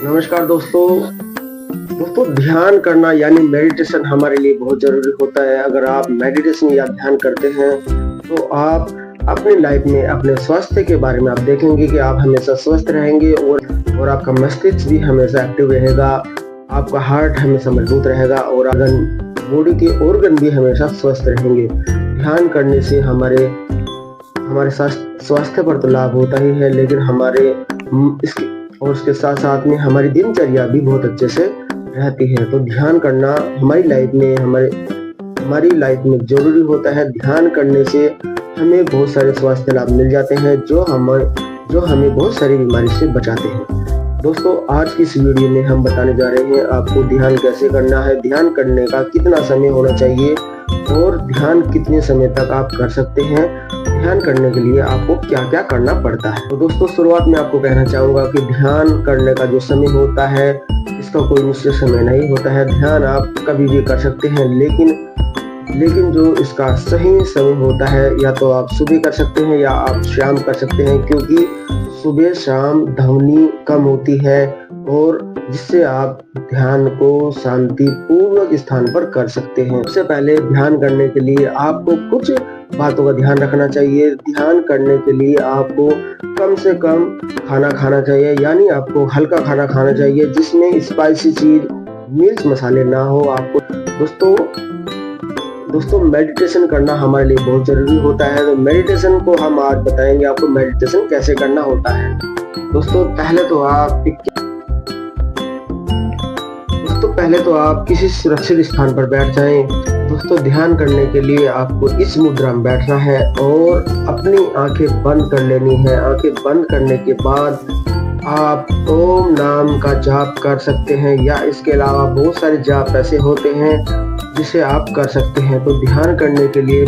नमस्कार दोस्तों। ध्यान करना यानी मेडिटेशन हमारे लिए बहुत ज़रूरी होता है। अगर आप मेडिटेशन या ध्यान करते हैं तो आप अपनी लाइफ में अपने स्वास्थ्य के बारे में आप देखेंगे कि आप हमेशा स्वस्थ रहेंगे और आपका मस्तिष्क भी हमेशा एक्टिव रहेगा, आपका हार्ट हमेशा मजबूत रहेगा और बॉडी के ऑर्गन भी हमेशा स्वस्थ रहेंगे। ध्यान करने से हमारे स्वास्थ्य पर तो लाभ होता ही है, लेकिन उसके साथ साथ में हमारी दिनचर्या भी बहुत अच्छे से रहती है। तो ध्यान करना हमारी लाइफ में जरूरी होता है। ध्यान करने से हमें बहुत सारे स्वास्थ्य लाभ मिल जाते हैं जो हमें बहुत सारी बीमारी से बचाते हैं। दोस्तों, आज की इस वीडियो में हम बताने जा रहे हैं आपको ध्यान कैसे करना है, ध्यान करने का कितना समय होना चाहिए और ध्यान कितने समय तक आप कर सकते हैं, ध्यान करने के लिए आपको क्या क्या करना पड़ता है। तो दोस्तों, शुरुआत में आपको कहना चाहूँगा कि ध्यान करने का जो समय होता है इसका कोई निश्चित समय नहीं होता है। ध्यान आप कभी भी कर सकते हैं, लेकिन जो इसका सही समय होता है या तो आप सुबह कर सकते हैं या आप शाम कर सकते हैं, क्योंकि सुबह शाम ध्वनि कम होती है और जिससे आप ध्यान को शांतिपूर्वक स्थान पर कर सकते हैं। सबसे पहले ध्यान करने के लिए आपको कुछ बातों का ध्यान रखना चाहिए। ध्यान करने के लिए आपको कम से कम खाना खाना चाहिए, यानी आपको हल्का खाना खाना चाहिए जिसमें स्पाइसी चीज, मिर्च मसाले ना हो। आपको दोस्तों मेडिटेशन करना हमारे लिए बहुत जरूरी होता है। तो मेडिटेशन को हम आज बताएंगे आपको मेडिटेशन कैसे करना होता है। दोस्तों, पहले तो आप किसी सुरक्षित स्थान पर बैठ जाएं। दोस्तों, ध्यान करने के लिए आपको इस मुद्रा में बैठना है और अपनी आंखें बंद कर लेनी है। आंखें बंद करने के बाद आप ओम नाम का जाप कर सकते हैं, या इसके अलावा बहुत सारे जाप ऐसे होते हैं जिसे आप कर सकते हैं। तो ध्यान करने के लिए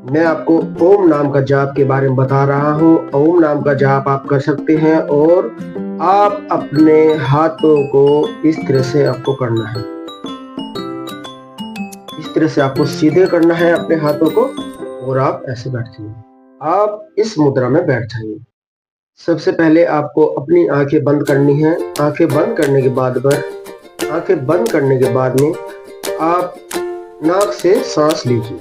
मैं आपको ओम नाम का जाप के बारे में बता रहा हूँ। ओम नाम का जाप आप कर सकते हैं और आप अपने हाथों को इस तरह से आपको करना है। इस तरह से आपको सीधे करना है अपने हाथों को और आप ऐसे बैठ जाइए। आप इस मुद्रा में बैठ जाइए। सबसे पहले आपको अपनी आंखें बंद करनी है। आंखें बंद करने के बाद में आप नाक से सांस लीजिए।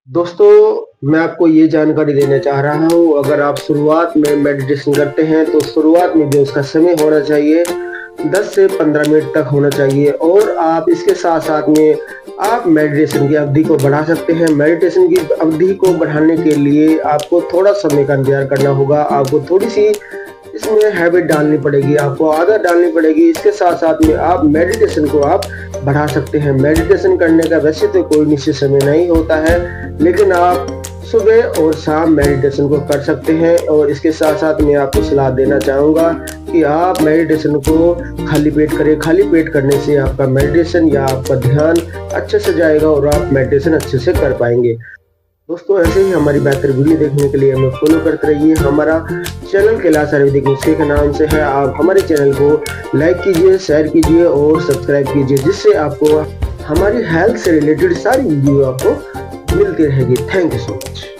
दोस्तों, मैं आपको ये जानकारी देना चाह रहा हूँ, अगर आप शुरुआत में मेडिटेशन करते हैं तो शुरुआत में जो उसका समय होना चाहिए 10 से 15 मिनट तक होना चाहिए, और आप इसके साथ साथ में आप मेडिटेशन की अवधि को बढ़ा सकते हैं। मेडिटेशन की अवधि को बढ़ाने के लिए आपको थोड़ा समय का इंतजार करना होगा, आपको थोड़ी सी इसमें हैबिट डालनी पड़ेगी, आपको आदत डालनी पड़ेगी। इसके साथ साथ में आप मेडिटेशन को आप बढ़ा सकते हैं। मेडिटेशन करने का वैसे तो कोई निश्चित समय नहीं होता है, लेकिन आप सुबह और शाम मेडिटेशन को कर सकते हैं। और इसके साथ साथ मैं आपको सलाह देना चाहूँगा कि आप मेडिटेशन को खाली पेट करें। खाली पेट करने से आपका मेडिटेशन या आपका ध्यान अच्छे से जाएगा और आप मेडिटेशन अच्छे से कर पाएंगे। दोस्तों, ऐसे ही हमारी बेहतर वीडियो देखने के लिए हमें फॉलो करते रहिए। हमारा चैनल कैलाश आयुर्वेदिक नुस्खे के नाम से है। आप हमारे चैनल को लाइक कीजिए, शेयर कीजिए और सब्सक्राइब कीजिए, जिससे आपको हमारी हेल्थ से रिलेटेड सारी वीडियो आपको मिलती रहेगी। Thank you so much.